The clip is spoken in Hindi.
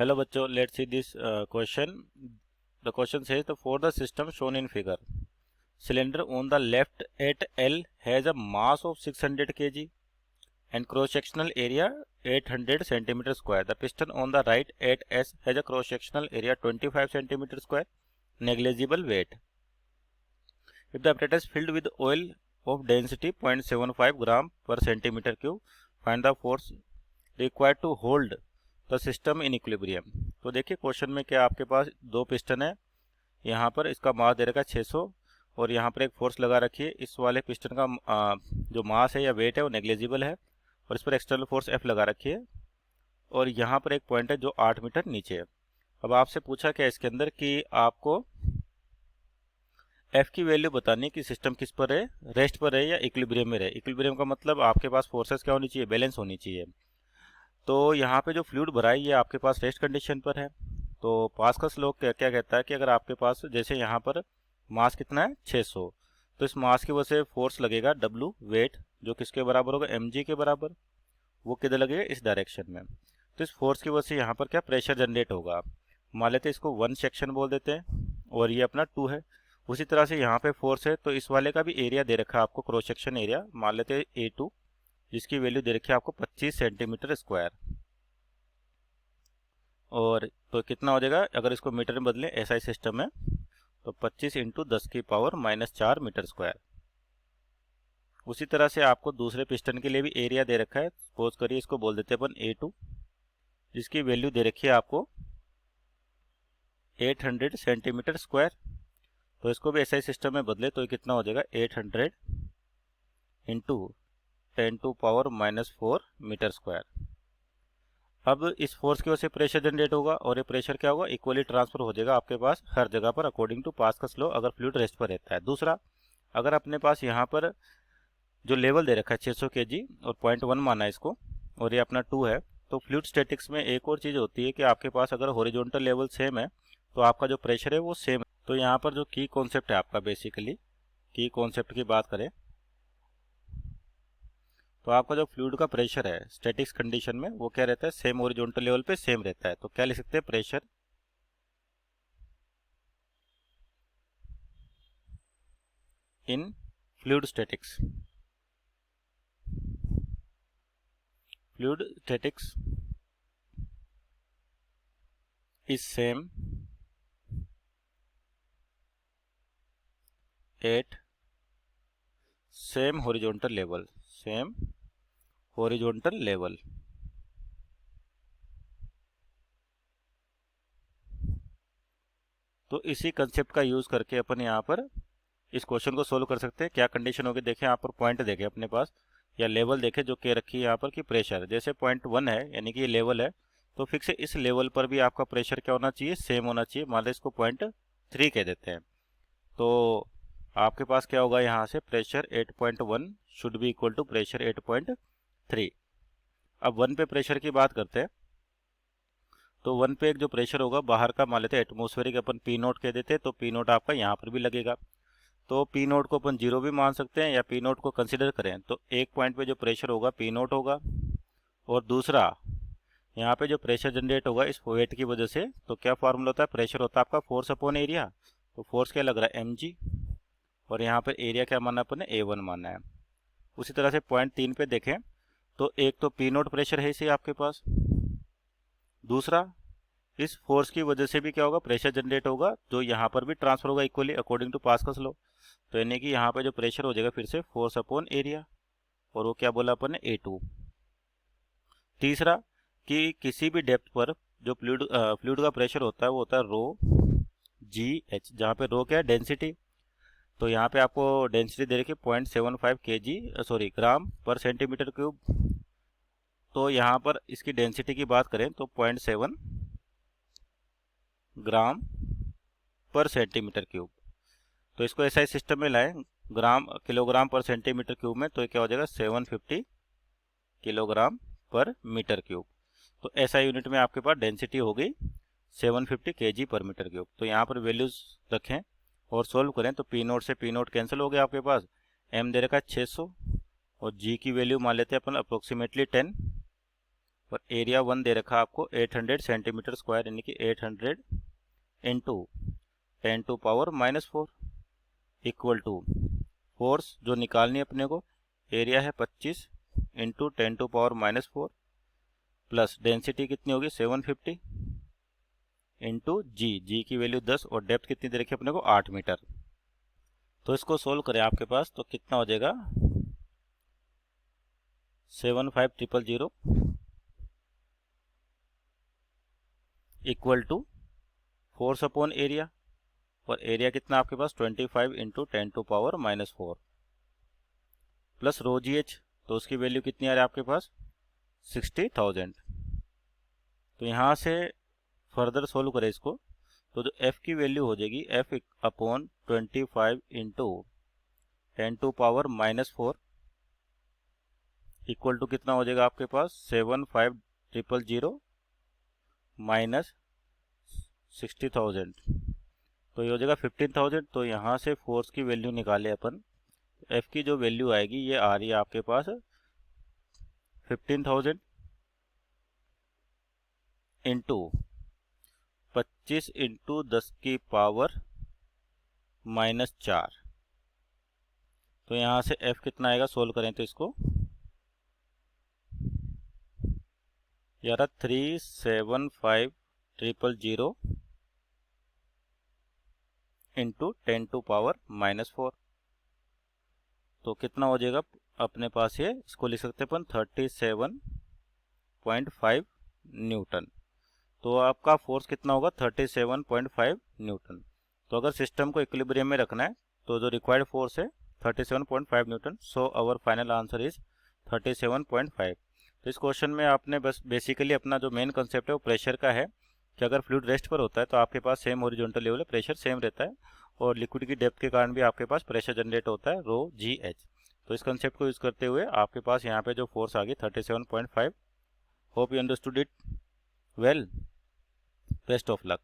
Hello bachcho, let's see this question. The question says for the system shown in figure, cylinder on the left at L has a mass of 600 kg and cross-sectional area 800 centimeter square. The piston on the right at S has a cross-sectional area 25 centimeter square, negligible weight. If the apparatus filled with oil of density 0.75 gram per centimeter cube, find the force required to hold the system in equilibrium. तो देखिए क्वेश्चन में क्या आपके पास दो पिस्टन है, यहाँ पर इसका मास दे रखा है 600 और यहाँ पर एक फोर्स लगा रखी है। इस वाले पिस्टन का जो मास है या वेट है वो नेग्लिजिबल है और इस पर एक्सटर्नल फोर्स F लगा रखी है और यहाँ पर एक पॉइंट है जो 8 मीटर नीचे है। अब आपसे पूछा क्या इसके अंदर कि आपको F की वैल्यू बतानी है कि सिस्टम किस पर है, रेस्ट पर है या इक्विलिब्रियम में रहे। इक्विलिब्रियम का मतलब आपके पास फोर्सेस क्या होनी चाहिए, बैलेंस होनी चाहिए। तो यहाँ पे जो फ्लूइड भरा है ये आपके पास रेस्ट कंडीशन पर है। तो पास्कल्स लॉ क्या कहता है कि अगर आपके पास जैसे यहाँ पर मास कितना है 600, तो इस मास की वजह से फोर्स लगेगा W वेट, जो किसके बराबर होगा mg के बराबर। वो किधर लगेगा, इस डायरेक्शन में। तो इस फोर्स की वजह से यहाँ पर क्या प्रेशर जनरेट होगा। मान लेते हैं इसको 1 सेक्शन बोल देते हैं और ये अपना 2 है। उसी तरह से यहाँ पे फोर्स है तो इस वाले का भी एरिया दे रखा है आपको, क्रॉस सेक्शन एरिया मान लेते हैं A2, जिसकी वैल्यू दे रखी है आपको 25 सेंटीमीटर स्क्वायर। और तो कितना हो जाएगा अगर इसको मीटर में बदलें एसआई सिस्टम में, तो 25 इंटू 10 की पावर -4 मीटर स्क्वायर। उसी तरह से आपको दूसरे पिस्टन के लिए भी एरिया दे रखा है। सपोज करिए इसको बोल देते हैं अपन A2, जिसकी वैल्यू दे रखी है आपको 800 सेंटीमीटर स्क्वायर। तो इसको भी एसआई सिस्टम में बदले तो ये कितना हो जाएगा 800 into 10 to power -4 meter square. अब इस फोर्स की वजह से प्रेशर जनरेट होगा और ये प्रेशर क्या होगा, इक्वली ट्रांसफर हो जाएगा आपके पास हर जगह पर अकॉर्डिंग टू पास्कल्स लॉ, अगर फ्लूइड रेस्ट पर रहता है। दूसरा, अगर अपने पास यहाँ पर जो लेवल दे रखा है 600 kg और 0.1 माना है इसको और ये अपना 2 है, तो फ्लूइड स्टैटिक्स में एक और चीज़ होती है कि आपके पास अगर हॉरिजॉन्टल लेवल सेम है तो आपका जो प्रेशर है वो सेम है। तो यहाँ पर जो की कॉन्सेप्ट है आपका, बेसिकली की कॉन्सेप्ट की बात करें तो आपका जो फ्लूइड का प्रेशर है स्टैटिक्स कंडीशन में वो क्या रहता है, सेम हॉरिजॉन्टल लेवल पे सेम रहता है। तो क्या लिख सकते हैं, pressure in fluid statics. Fluid statics is same at same horizontal level, same horizontal level. तो इसी कंसेप्ट का यूज करके अपन यहाँ पर इस क्वेश्चन को सोल्व कर सकते हैं। क्या कंडीशन होगी, देखें यहाँ पर पॉइंट देखें अपने पास या लेवल देखें जो कह रखी है यहाँ पर कि प्रेशर जैसे 0.1 है यानी कि ये लेवल है, तो फिक्स है इस लेवल पर भी आपका प्रेशर क्या होना चाहिए, सेम होना चाहिए। मान लो इसको 0.3 कह देते हैं, तो आपके पास क्या होगा, यहाँ से pressure 8.1 should be equal to pressure 8.3। अब 1 पे प्रेशर की बात करते हैं तो 1 पे एक जो प्रेशर होगा बाहर का, मान लेते हैं एटमोस्फेरिक, अपन P0 कह देते हैं, तो P0 आपका यहाँ पर भी लगेगा। तो P0 को अपन 0 भी मान सकते हैं या P0 को कंसिडर करें तो एक पॉइंट पे जो प्रेशर होगा P0 होगा और दूसरा यहाँ पे जो प्रेशर जनरेट होगा इस वेट की वजह से, तो क्या फार्मूला होता है, प्रेशर होता है आपका फोर्स अपॉन एरिया। तो फोर्स क्या लग रहा है mg और यहाँ पर एरिया क्या माना अपन ने, A1 माना है। उसी तरह से पॉइंट 3 पे देखें तो एक तो P0 प्रेशर है इसे आपके पास, दूसरा इस फोर्स की वजह से भी क्या होगा, प्रेशर जनरेट होगा जो यहाँ पर भी ट्रांसफर होगा equally according to Pascal's law. तो यानी कि यहाँ पे जो प्रेशर हो जाएगा फिर से फोर्स अपॉन एरिया और वो क्या बोला अपन ने, A2। तीसरा कि किसी भी डेप्थ पर जो फ्लूइड का प्रेशर होता है वो होता है रो जी एच, जहाँ पे रो क्या है, डेंसिटी। तो यहाँ पे आपको डेंसिटी दे रखी है 0.75 kg सॉरी ग्राम पर सेंटीमीटर क्यूब। तो यहाँ पर इसकी डेंसिटी की बात करें तो 0.7 ग्राम पर सेंटीमीटर क्यूब। तो इसको ऐसा ही सिस्टम में लाएं किलोग्राम पर सेंटीमीटर क्यूब में, तो ये क्या हो जाएगा 750 किलोग्राम पर मीटर क्यूब। तो ऐसा यूनिट में आपके पास डेंसिटी हो गई 750 kg पर मीटर क्यूब। तो यहाँ पर वैल्यूज रखें और सोल्व करें तो P0 से P0 कैंसिल हो गया आपके पास, m दे रखा है 600 और g की वैल्यू मान लेते हैं अपन अप्रोक्सीमेटली 10 और एरिया 1 दे रखा आपको 800 सेंटीमीटर स्क्वायर, यानी कि 800 इंटू 10⁻⁻4 इक्वल टू फोर्स जो निकालनी है अपने को, एरिया है 25 इंटू 10⁻⁻4 प्लस डेंसिटी कितनी होगी 750 इंटू जी की वैल्यू 10 और डेप्थ कितनी दे रखी है अपने को 8 मीटर। तो इसको सोल्व करें आपके पास तो कितना हो जाएगा 75000 equal to force upon area, और एरिया कितना आपके पास 25 into 10⁻⁻4 plus rho G H, तो उसकी वैल्यू कितनी आ रही है आपके पास 60,000। तो यहाँ से फर्दर सोल्व करें इसको तो जो f की वैल्यू हो जाएगी f upon 25 into 10⁻⁻4 equal to कितना हो जाएगा आपके पास 75000 माइनस 60,000, तो ये हो जाएगा 15,000। तो यहाँ से फोर्स की वैल्यू निकाले अपन, f की जो वैल्यू आएगी ये आ रही है आपके पास 15,000 इंटू 25 इंटू 10 की पावर -4। तो यहाँ से f कितना आएगा सोल्व करें तो इसको यार 375,000 इंटू 10⁻⁻4, तो कितना हो जाएगा अपने पास, ये इसको लिख सकते हैं अपन 37.5 न्यूटन। तो आपका फोर्स कितना होगा 37.5 न्यूटन। तो अगर सिस्टम को इक्विलिब्रियम में रखना है तो जो रिक्वायर्ड फोर्स है 37.5 newton. So our final answer is 37.5। तो इस क्वेश्चन में आपने बस बेसिकली अपना जो मेन कंसेप्ट है वो प्रेशर का है कि अगर फ्लूइड रेस्ट पर होता है तो आपके पास सेम हॉरिजॉन्टल लेवल है, प्रेशर सेम रहता है, और लिक्विड की डेप्थ के कारण भी आपके पास प्रेशर जनरेट होता है रो जी एच। तो इस कंसेप्ट को यूज़ करते हुए आपके पास यहाँ पे जो फोर्स आ गई 37.5। Hope you understood it well. Best of luck.